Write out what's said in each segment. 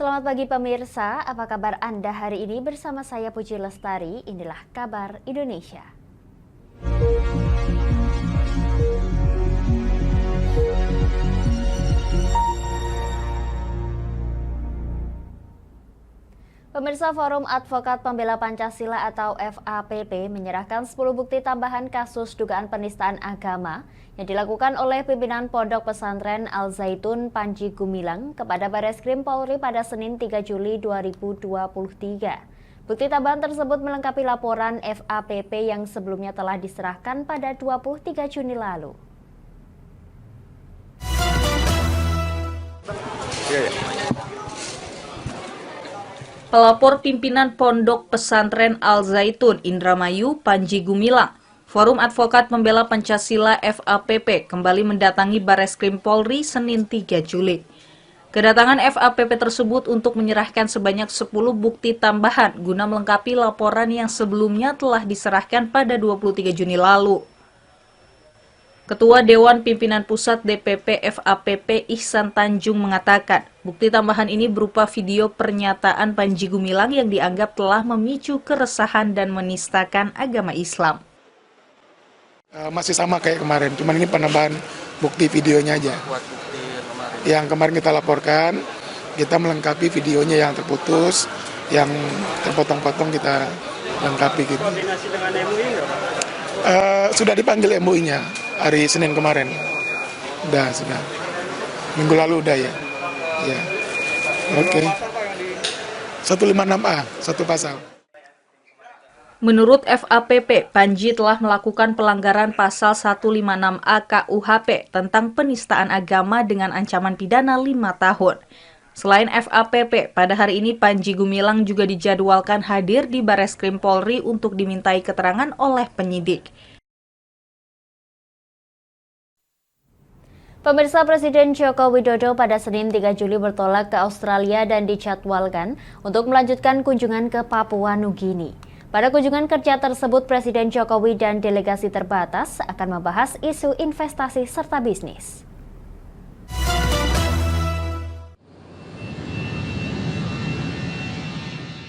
Selamat pagi pemirsa, apa kabar Anda hari ini? Bersama saya Puji Lestari, inilah kabar Indonesia. Pemirsa, Forum Advokat Pembela Pancasila atau FAPP menyerahkan 10 bukti tambahan kasus dugaan penistaan agama yang dilakukan oleh pimpinan Pondok Pesantren Al Zaitun Panji Gumilang kepada Bareskrim Polri pada Senin 3 Juli 2023. Bukti tambahan tersebut melengkapi laporan FAPP yang sebelumnya telah diserahkan pada 23 Juni lalu. Pelapor pimpinan Pondok Pesantren Al Zaitun Indramayu Panji Gumilang, Forum Advokat Pembela Pancasila FAPP kembali mendatangi Bareskrim Polri Senin 3 Juli. Kedatangan FAPP tersebut untuk menyerahkan sebanyak 10 bukti tambahan guna melengkapi laporan yang sebelumnya telah diserahkan pada 23 Juni lalu. Ketua Dewan Pimpinan Pusat DPP FAPP Ihsan Tanjung mengatakan, bukti tambahan ini berupa video pernyataan Panji Gumilang yang dianggap telah memicu keresahan dan menistakan agama Islam. Masih sama kayak kemarin, cuman ini penambahan bukti videonya aja. Yang kemarin kita laporkan, kita melengkapi videonya yang terputus, yang terpotong-potong kita lengkapi gitu. Koordinasi dengan MUI nggak, Pak? Sudah dipanggil MUI-nya hari Senin kemarin. Sudah. Minggu lalu udah ya. Ya. Oke. 156A, satu pasal. Menurut FAPP, Panji telah melakukan pelanggaran pasal 156A KUHP tentang penistaan agama dengan ancaman pidana 5 tahun. Selain FAPP, pada hari ini Panji Gumilang juga dijadwalkan hadir di Bareskrim Polri untuk dimintai keterangan oleh penyidik. Pemirsa, Presiden Joko Widodo pada Senin 3 Juli bertolak ke Australia dan dijadwalkan untuk melanjutkan kunjungan ke Papua Nugini. Pada kunjungan kerja tersebut, Presiden Jokowi dan delegasi terbatas akan membahas isu investasi serta bisnis.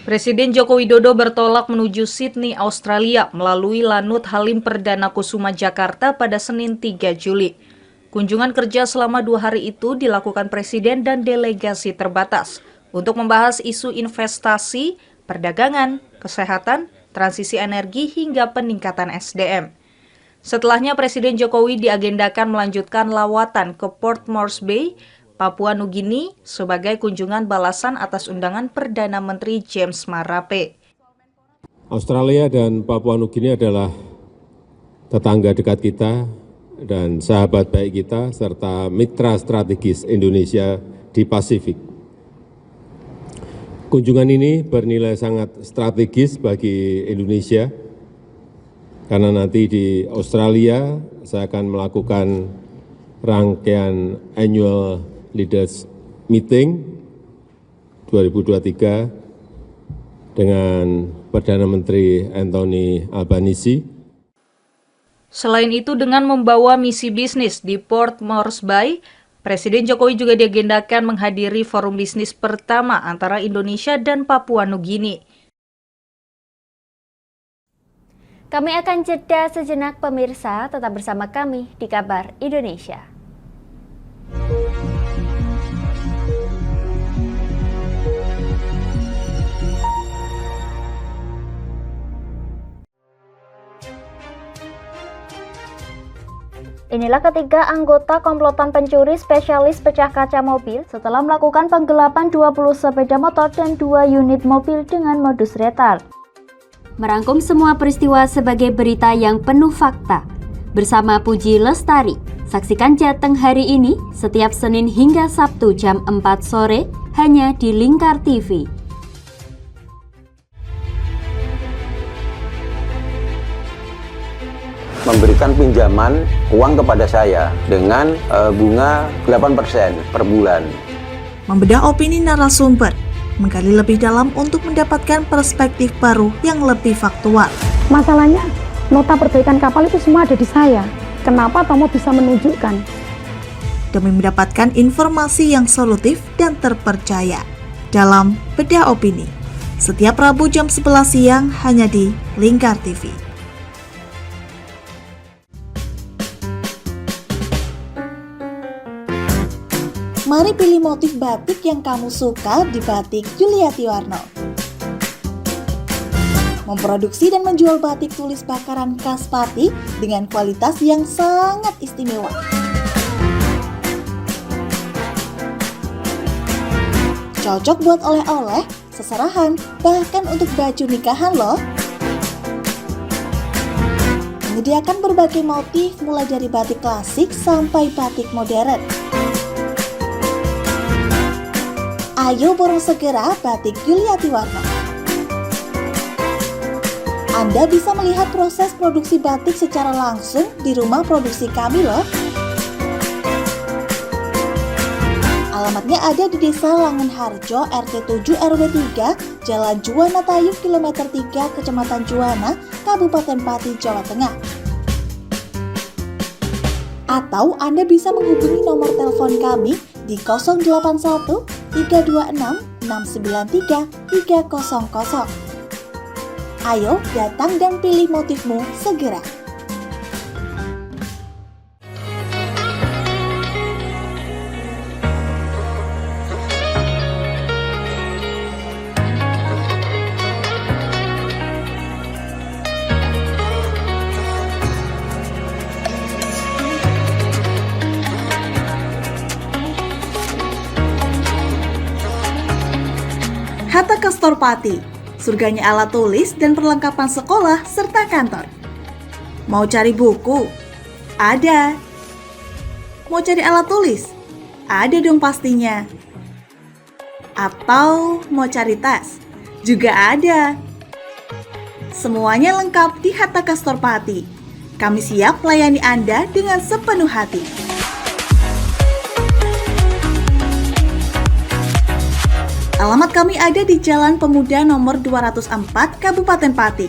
Presiden Joko Widodo bertolak menuju Sydney, Australia melalui Lanut Halim Perdana Kusuma, Jakarta pada Senin 3 Juli. Kunjungan kerja selama 2 hari itu dilakukan Presiden dan delegasi terbatas untuk membahas isu investasi, perdagangan, kesehatan, transisi energi hingga peningkatan SDM. Setelahnya Presiden Jokowi diagendakan melanjutkan lawatan ke Port Moresby, Papua Nugini sebagai kunjungan balasan atas undangan Perdana Menteri James Marape. Australia dan Papua Nugini adalah tetangga dekat kita dan sahabat baik kita serta mitra strategis Indonesia di Pasifik. Kunjungan ini bernilai sangat strategis bagi Indonesia karena nanti di Australia saya akan melakukan rangkaian annual Leaders Meeting 2023 dengan Perdana Menteri Anthony Albanese. Selain itu, dengan membawa misi bisnis di Port Moresby, Presiden Jokowi juga diagendakan menghadiri forum bisnis pertama antara Indonesia dan Papua Nugini. Kami akan jeda sejenak pemirsa, tetap bersama kami di Kabar Indonesia. Inilah ketiga anggota komplotan pencuri spesialis pecah kaca mobil setelah melakukan penggelapan 20 sepeda motor dan 2 unit mobil dengan modus retal. Merangkum semua peristiwa sebagai berita yang penuh fakta. Bersama Puji Lestari, saksikan Jateng hari ini setiap Senin hingga Sabtu jam 4 sore hanya di Lingkar TV. Memberikan pinjaman uang kepada saya dengan bunga 8% per bulan. Membedah opini narasumber, menggali lebih dalam untuk mendapatkan perspektif baru yang lebih faktual. Masalahnya, nota perbaikan kapal itu semua ada di saya. Kenapa Tomo bisa menunjukkan? Demi mendapatkan informasi yang solutif dan terpercaya. dalam Bedah Opini. Setiap Rabu jam 11 siang hanya di Lingkar TV. Mari pilih motif batik yang kamu suka di Batik Yuliati Warno. Memproduksi dan menjual batik tulis bakaran khas Pati dengan kualitas yang sangat istimewa. Cocok buat oleh-oleh, seserahan, bahkan untuk baju nikahan loh. Menyediakan berbagai motif mulai dari batik klasik sampai batik modern. Ayo borong segera Batik Yuliati Warno. Anda bisa melihat proses produksi batik secara langsung di rumah produksi kami loh. Alamatnya ada di Desa Langenharjo, RT 7 RW 3, Jalan Juwana Tayu, Kilometer 3, Kecamatan Juwana, Kabupaten Pati, Jawa Tengah. Atau Anda bisa menghubungi nomor telepon kami di 081 326 693 300. Ayo datang dan pilih motifmu segera. Hatta Kastor Pati, surganya alat tulis dan perlengkapan sekolah serta kantor. Mau cari buku? Ada. Mau cari alat tulis? Ada dong pastinya. Atau mau cari tas? Juga ada. Semuanya lengkap di Hatta Kastor Pati. Kami siap melayani Anda dengan sepenuh hati. Alamat kami ada di Jalan Pemuda nomor 204, Kabupaten Pati.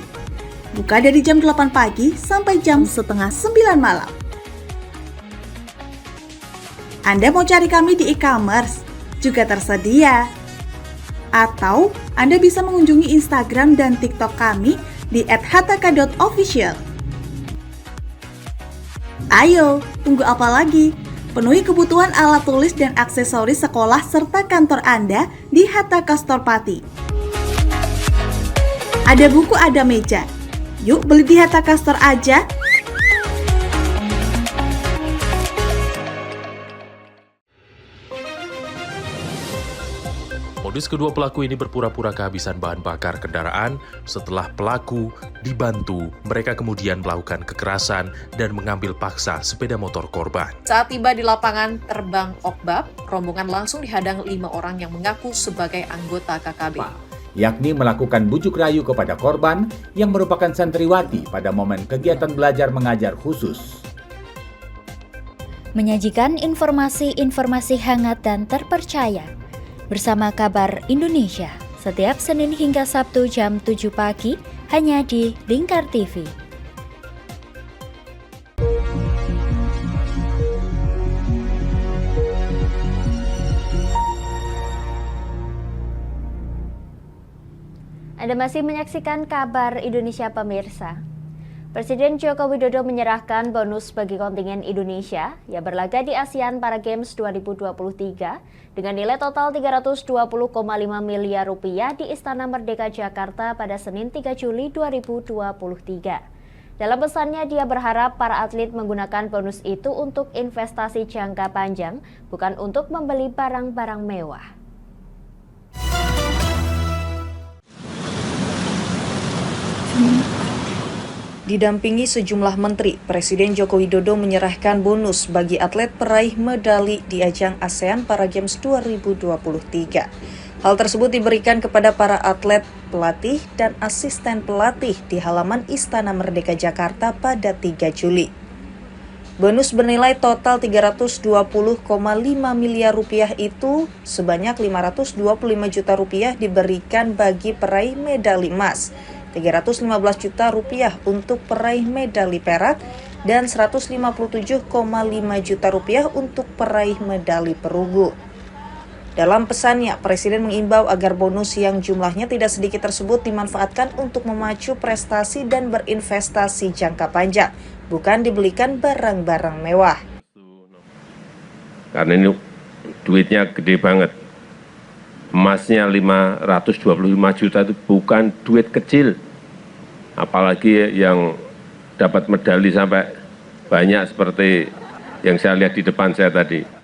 Buka dari jam 8 pagi sampai jam setengah 9 malam. Anda mau cari kami di e-commerce? Juga tersedia. Atau Anda bisa mengunjungi Instagram dan TikTok kami di @hattaka.official. Ayo, tunggu apa lagi? Penuhi kebutuhan alat tulis dan aksesoris sekolah serta kantor Anda di Hatta Kastor Pati. Ada buku, ada meja. Yuk beli di Hatta Kastor aja. Modus kedua pelaku ini berpura-pura kehabisan bahan bakar kendaraan. Setelah pelaku dibantu, mereka kemudian melakukan kekerasan dan mengambil paksa sepeda motor korban. Saat tiba di lapangan terbang Okbab, rombongan langsung dihadang 5 orang yang mengaku sebagai anggota KKB. Yakni melakukan bujuk rayu kepada korban yang merupakan santriwati pada momen kegiatan belajar mengajar khusus. Menyajikan informasi-informasi hangat dan terpercaya bersama Kabar Indonesia setiap Senin hingga Sabtu jam 7 pagi hanya di Lingkar TV. Anda masih menyaksikan Kabar Indonesia pemirsa. Presiden Joko Widodo menyerahkan bonus bagi kontingen Indonesia yang berlaga di ASEAN Para Games 2023 dengan nilai total Rp320,5 miliar di Istana Merdeka Jakarta pada Senin 3 Juli 2023. Dalam pesannya, dia berharap para atlet menggunakan bonus itu untuk investasi jangka panjang, bukan untuk membeli barang-barang mewah. Didampingi sejumlah menteri, Presiden Joko Widodo menyerahkan bonus bagi atlet peraih medali di ajang ASEAN Para Games 2023. Hal tersebut diberikan kepada para atlet, pelatih, dan asisten pelatih di halaman Istana Merdeka Jakarta pada 3 Juli. Bonus bernilai total Rp320,5 miliar itu sebanyak Rp525 juta diberikan bagi peraih medali emas, Rp315 juta untuk peraih medali perak, dan Rp157,5 juta untuk peraih medali perunggu. Dalam pesannya, Presiden mengimbau agar bonus yang jumlahnya tidak sedikit tersebut dimanfaatkan untuk memacu prestasi dan berinvestasi jangka panjang, bukan dibelikan barang-barang mewah. Karena ini duitnya gede banget. Emasnya 525 juta itu bukan duit kecil. Apalagi yang dapat medali sampai banyak seperti yang saya lihat di depan saya tadi.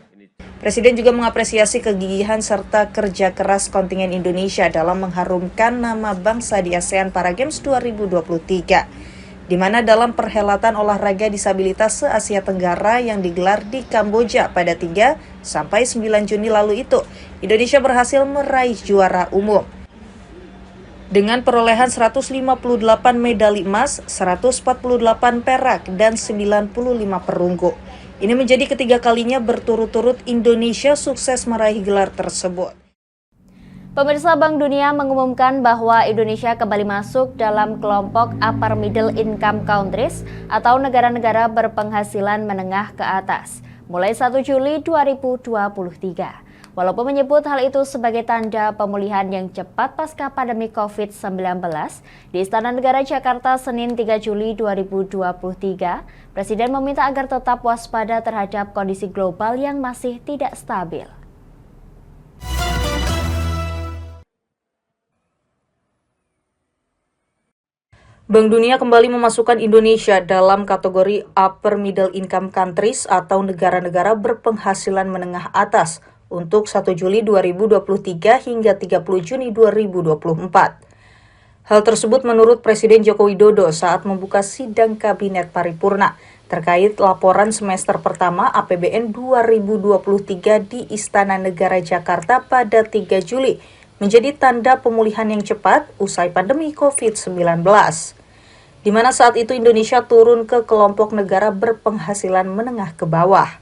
Presiden juga mengapresiasi kegigihan serta kerja keras kontingen Indonesia dalam mengharumkan nama bangsa di ASEAN Para Games 2023, di mana dalam perhelatan olahraga disabilitas se-Asia Tenggara yang digelar di Kamboja pada 3 sampai 9 Juni lalu itu, Indonesia berhasil meraih juara umum. Dengan perolehan 158 medali emas, 148 perak, dan 95 perunggu. Ini menjadi ketiga kalinya berturut-turut Indonesia sukses meraih gelar tersebut. Pemirsa, Bank Dunia mengumumkan bahwa Indonesia kembali masuk dalam kelompok Upper Middle Income Countries atau negara-negara berpenghasilan menengah ke atas mulai 1 Juli 2023. Walaupun menyebut hal itu sebagai tanda pemulihan yang cepat pasca pandemi COVID-19, di Istana Negara Jakarta Senin 3 Juli 2023, Presiden meminta agar tetap waspada terhadap kondisi global yang masih tidak stabil. Bank Dunia kembali memasukkan Indonesia dalam kategori Upper Middle Income Countries atau negara-negara berpenghasilan menengah atas untuk 1 Juli 2023 hingga 30 Juni 2024. Hal tersebut menurut Presiden Joko Widodo saat membuka sidang Kabinet Paripurna terkait laporan semester pertama APBN 2023 di Istana Negara Jakarta pada 3 Juli menjadi tanda pemulihan yang cepat usai pandemi COVID-19. Di mana saat itu Indonesia turun ke kelompok negara berpenghasilan menengah ke bawah.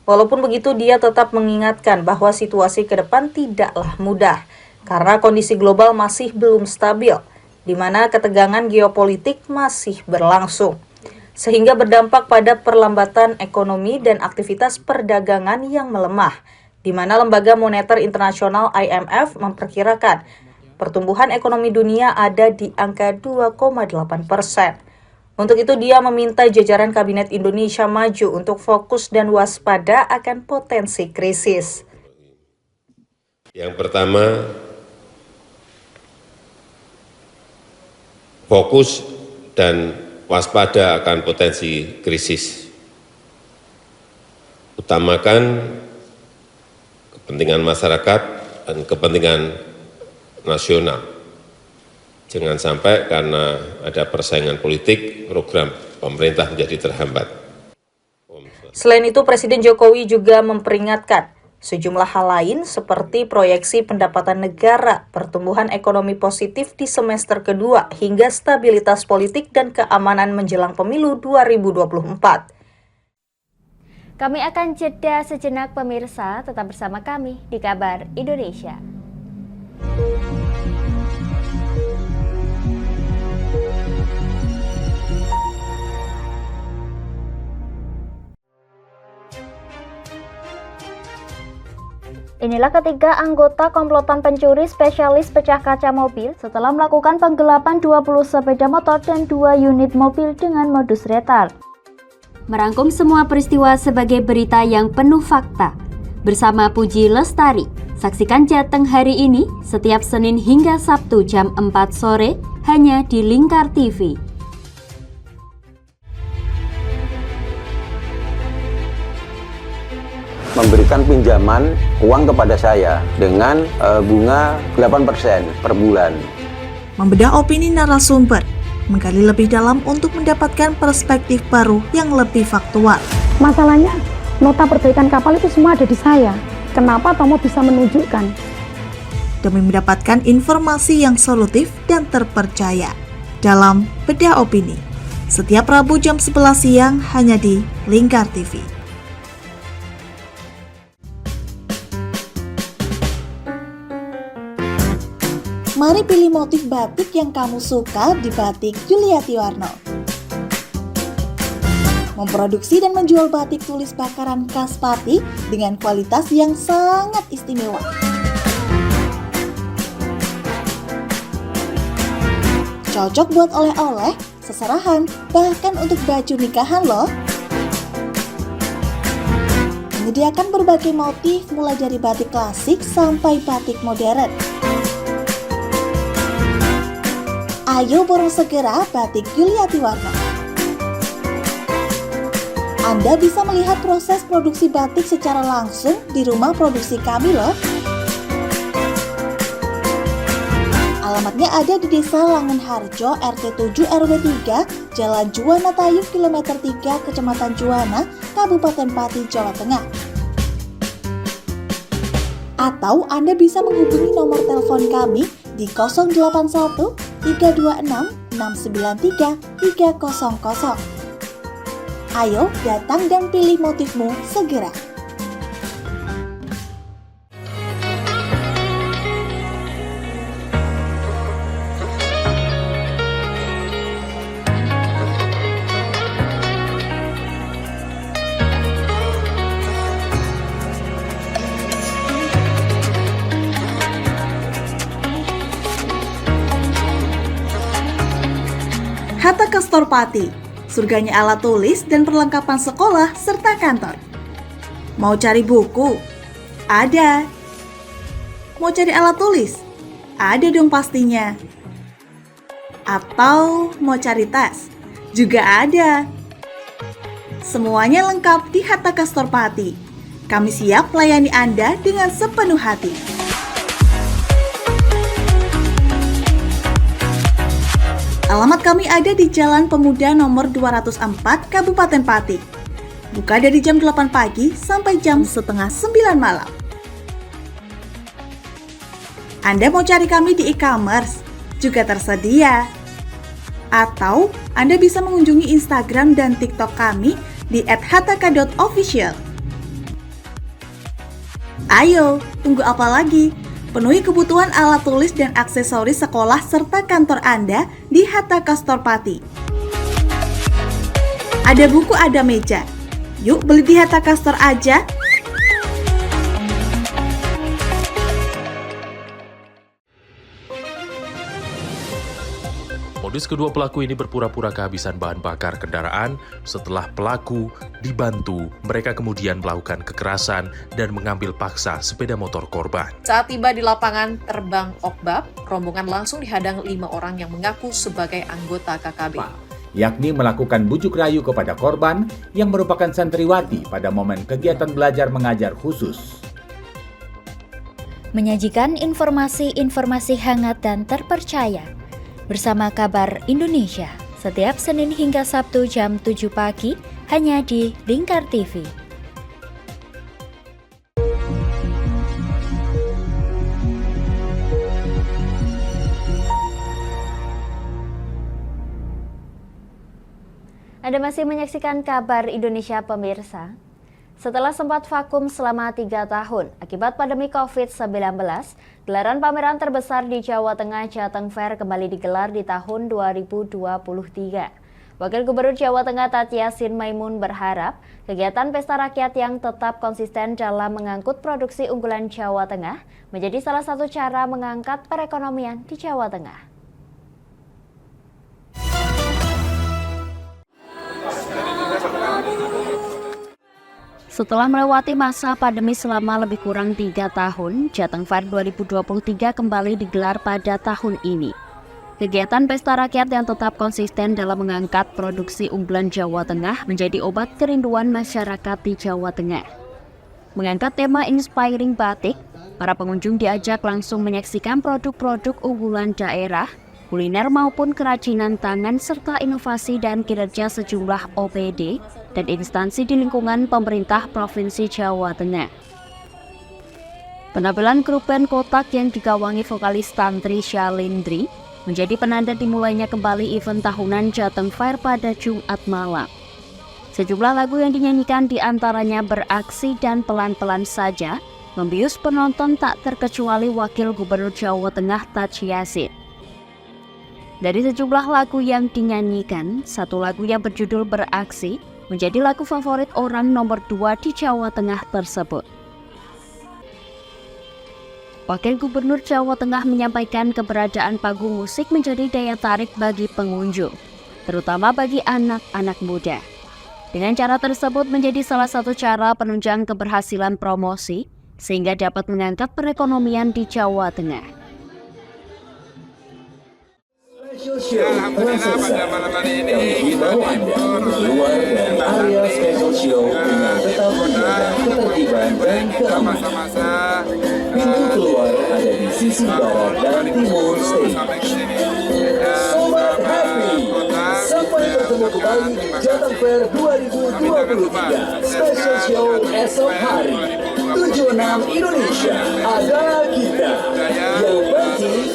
Walaupun begitu, dia tetap mengingatkan bahwa situasi ke depan tidaklah mudah, karena kondisi global masih belum stabil, di mana ketegangan geopolitik masih berlangsung, sehingga berdampak pada perlambatan ekonomi dan aktivitas perdagangan yang melemah, di mana Lembaga Moneter Internasional IMF memperkirakan pertumbuhan ekonomi dunia ada di angka 2,8%. Untuk itu dia meminta jajaran Kabinet Indonesia Maju untuk fokus dan waspada akan potensi krisis. Yang pertama, fokus dan waspada akan potensi krisis. Utamakan kepentingan masyarakat dan kepentingan nasional. Jangan sampai karena ada persaingan politik, program pemerintah menjadi terhambat. Selain itu, Presiden Jokowi juga memperingatkan sejumlah hal lain seperti proyeksi pendapatan negara, pertumbuhan ekonomi positif di semester kedua, hingga stabilitas politik dan keamanan menjelang pemilu 2024. Kami akan jeda sejenak pemirsa, tetap bersama kami di Kabar Indonesia. Inilah ketiga anggota komplotan pencuri spesialis pecah kaca mobil setelah melakukan penggelapan 20 sepeda motor dan 2 unit mobil dengan modus retal. Merangkum semua peristiwa sebagai berita yang penuh fakta. Bersama Puji Lestari, saksikan Jateng hari ini setiap Senin hingga Sabtu jam 4 sore hanya di Lingkar TV. Memberikan pinjaman uang kepada saya dengan bunga 8% per bulan. Membedah opini narasumber, menggali lebih dalam untuk mendapatkan perspektif baru yang lebih faktual. Masalahnya, nota perbaikan kapal itu semua ada di saya. Kenapa Tomo bisa menunjukkan? Demi mendapatkan informasi yang solutif dan terpercaya. Dalam Bedah Opini, setiap Rabu jam 11 siang hanya di Lingkar TV. Mari pilih motif batik yang kamu suka di Batik Juliati Warno. memproduksi dan menjual batik tulis bakaran khas Pati dengan kualitas yang sangat istimewa. Cocok buat oleh-oleh, seserahan, bahkan untuk baju nikahan loh. Menyediakan berbagai motif mulai dari batik klasik sampai batik modern. Ayo borong segera batik Yuliati Warno. Anda bisa melihat proses produksi batik secara langsung di rumah produksi kami loh. Alamatnya ada di Desa Langenharjo, RT 7 RW 3, Jalan Juwana Tayub, Kilometer 3, Kecamatan Juwana, Kabupaten Pati, Jawa Tengah. Atau Anda bisa menghubungi nomor telepon kami di 081 326 693 300. Ayo datang dan pilih motifmu segera. Hatta Kastor Pati, surganya alat tulis dan perlengkapan sekolah serta kantor. Mau cari buku? Ada. Mau cari alat tulis? Ada dong pastinya. Atau mau cari tas? Juga ada. Semuanya lengkap di Hatta Kastor Pati. Kami siap melayani Anda dengan sepenuh hati. Alamat kami ada di Jalan Pemuda nomor 204, Kabupaten Pati. Buka dari jam 8 pagi sampai jam setengah 9 malam. Anda mau cari kami di e-commerce? Juga tersedia. Atau Anda bisa mengunjungi Instagram dan TikTok kami di @hataka.official. Ayo, tunggu apa lagi? Penuhi kebutuhan alat tulis dan aksesoris sekolah serta kantor Anda di Hatta Kastor Pati. Ada buku, ada meja. Yuk beli di Hatta Kastor aja. Modus kedua pelaku ini berpura-pura kehabisan bahan bakar kendaraan. Setelah pelaku dibantu, mereka kemudian melakukan kekerasan dan mengambil paksa sepeda motor korban. Saat tiba di lapangan terbang Okbab, rombongan langsung dihadang 5 orang yang mengaku sebagai anggota KKB. Yakni melakukan bujuk rayu kepada korban yang merupakan santriwati pada momen kegiatan belajar mengajar khusus. Menyajikan informasi-informasi hangat dan terpercaya bersama Kabar Indonesia setiap Senin hingga Sabtu jam 7 pagi hanya di Lingkar TV. Anda masih menyaksikan Kabar Indonesia pemirsa. Setelah sempat vakum selama 3 tahun akibat pandemi COVID-19, gelaran pameran terbesar di Jawa Tengah, Jateng Fair, kembali digelar di tahun 2023. Wakil Gubernur Jawa Tengah Tat Yassin Maimun berharap kegiatan pesta rakyat yang tetap konsisten dalam mengangkut produksi unggulan Jawa Tengah menjadi salah satu cara mengangkat perekonomian di Jawa Tengah. Setelah melewati masa pandemi selama lebih kurang 3 tahun, Jateng Fair 2023 kembali digelar pada tahun ini. Kegiatan pesta rakyat yang tetap konsisten dalam mengangkat produksi unggulan Jawa Tengah menjadi obat kerinduan masyarakat di Jawa Tengah. Mengangkat tema Inspiring Batik, para pengunjung diajak langsung menyaksikan produk-produk unggulan daerah, kuliner maupun kerajinan tangan serta inovasi dan kinerja sejumlah OPD dan instansi di lingkungan pemerintah Provinsi Jawa Tengah. Penampilan grup band Kotak yang digawangi vokalis Tantri Syalindri menjadi penanda dimulainya kembali event tahunan Jateng Fair pada Jumat malam. Sejumlah lagu yang dinyanyikan diantaranya Beraksi dan Pelan-Pelan Saja membius penonton tak terkecuali Wakil Gubernur Jawa Tengah Tat Yassin. Dari sejumlah lagu yang dinyanyikan, satu lagu yang berjudul Beraksi menjadi lagu favorit orang nomor 2 di Jawa Tengah tersebut. Wakil Gubernur Jawa Tengah menyampaikan keberadaan panggung musik menjadi daya tarik bagi pengunjung, terutama bagi anak-anak muda. Dengan cara tersebut menjadi salah satu cara penunjang keberhasilan promosi, sehingga dapat mengangkat perekonomian di Jawa Tengah. Alhamdulillah pada malam hari ini kita keluar dari area special show dengan tetap menjaga ketertiban dan keamanan. Pintu keluar ada di sisi barat dan timur stage. Sobat Happy, sampai bertemu kembali di Jateng Fair 2023 Special Show esok hari 76 Indonesia. Ada kita yang penting.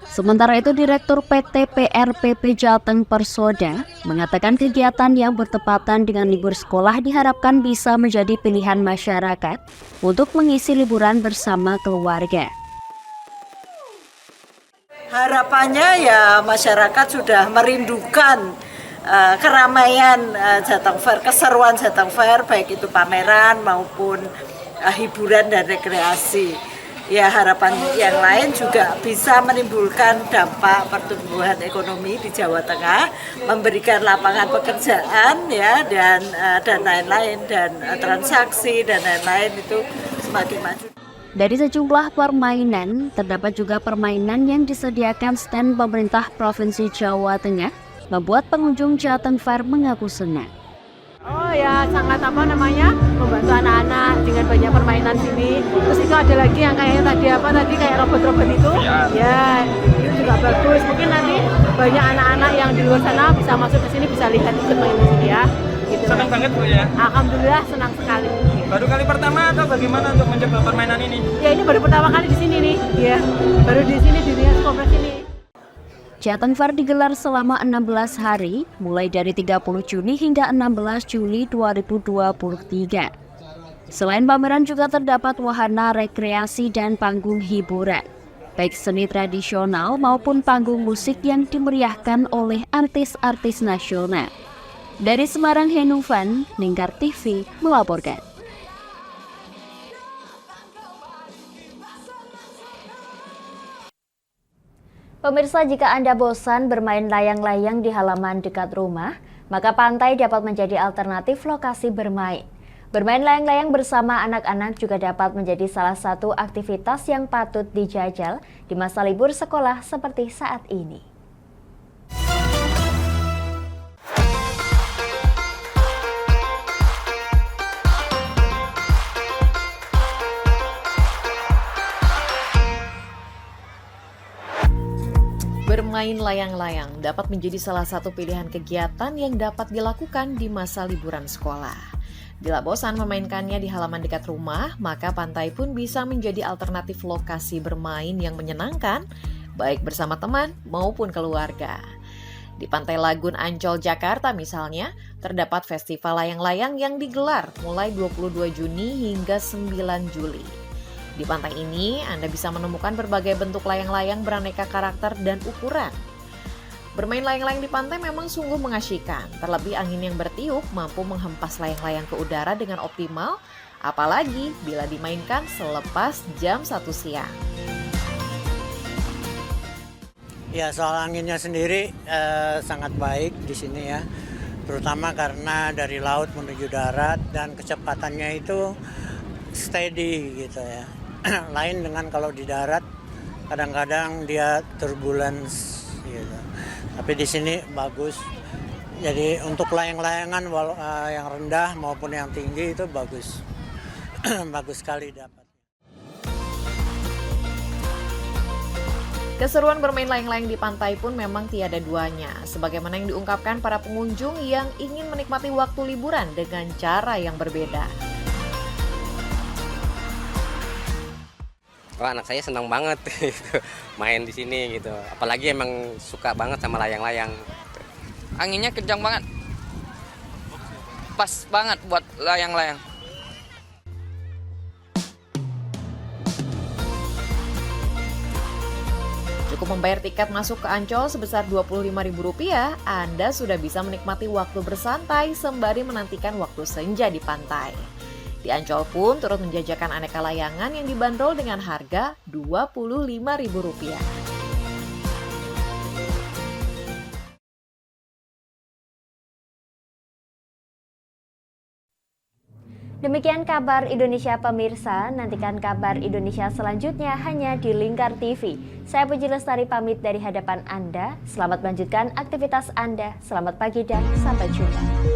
Sementara itu, Direktur PT PRPP Jateng Persoda mengatakan kegiatan yang bertepatan dengan libur sekolah diharapkan bisa menjadi pilihan masyarakat untuk mengisi liburan bersama keluarga. Harapannya ya masyarakat sudah merindukan keramaian Jateng Fair, keseruan Jateng Fair, baik itu pameran maupun hiburan dan rekreasi. Ya, harapan yang lain juga bisa menimbulkan dampak pertumbuhan ekonomi di Jawa Tengah, memberikan lapangan pekerjaan ya dan lain-lain, dan transaksi dan lain-lain itu semakin maju. Dari sejumlah permainan, terdapat juga permainan yang disediakan stand pemerintah Provinsi Jawa Tengah, membuat pengunjung Jateng Fair mengaku senang. Oh ya, sangat membantu anak-anak dengan banyak permainan sini. Terus itu ada lagi yang kayak kayak robot-robot itu. Ya, itu juga bagus. Mungkin nanti banyak anak-anak yang di luar sana bisa masuk ke sini, bisa lihat ikut main di sini ya. Gitu. Senang banget Bu ya? Alhamdulillah senang sekali. Baru kali pertama atau bagaimana untuk mencoba permainan ini? Ya, ini baru pertama kali di sini nih. Ya, baru di sini di Rias Kompleks ini. Jateng Fair digelar selama 16 hari, mulai dari 30 Juni hingga 16 Juli 2023. Selain pameran juga terdapat wahana rekreasi dan panggung hiburan, baik seni tradisional maupun panggung musik yang dimeriahkan oleh artis-artis nasional. Dari Semarang, Henufan, Lingkar TV melaporkan. Pemirsa, jika Anda bosan bermain layang-layang di halaman dekat rumah, maka pantai dapat menjadi alternatif lokasi bermain. Bermain layang-layang bersama anak-anak juga dapat menjadi salah satu aktivitas yang patut dijajal di masa libur sekolah seperti saat ini. Bermain layang-layang dapat menjadi salah satu pilihan kegiatan yang dapat dilakukan di masa liburan sekolah. Bila bosan memainkannya di halaman dekat rumah, maka pantai pun bisa menjadi alternatif lokasi bermain yang menyenangkan, baik bersama teman maupun keluarga. Di Pantai Lagun Ancol, Jakarta misalnya, terdapat festival layang-layang yang digelar mulai 22 Juni hingga 9 Juli. Di pantai ini, Anda bisa menemukan berbagai bentuk layang-layang beraneka karakter dan ukuran. Bermain layang-layang di pantai memang sungguh mengasyikkan, terlebih angin yang bertiup mampu menghempas layang-layang ke udara dengan optimal, apalagi bila dimainkan selepas jam 1 siang. Ya, soal anginnya sendiri sangat baik di sini ya, terutama karena dari laut menuju darat dan kecepatannya itu steady gitu ya. Lain dengan kalau di darat kadang-kadang dia turbulence gitu. Tapi di sini bagus. Jadi untuk layang-layangan yang rendah maupun yang tinggi itu bagus. Bagus sekali dapat. Keseruan bermain layang-layang di pantai pun memang tiada duanya, sebagaimana yang diungkapkan para pengunjung yang ingin menikmati waktu liburan dengan cara yang berbeda. Oh, anak saya senang banget gitu, main di sini gitu. Apalagi emang suka banget sama layang-layang. Anginnya kencang banget. Pas banget buat layang-layang. Cukup membayar tiket masuk ke Ancol sebesar Rp25.000, Anda sudah bisa menikmati waktu bersantai sembari menantikan waktu senja di pantai. Di Ancol pun turut menjajakan aneka layangan yang dibanderol dengan harga Rp25.000. Demikian kabar Indonesia pemirsa, nantikan kabar Indonesia selanjutnya hanya di Lingkar TV. Saya Puji Lestari pamit dari hadapan Anda, selamat melanjutkan aktivitas Anda, selamat pagi dan sampai jumpa.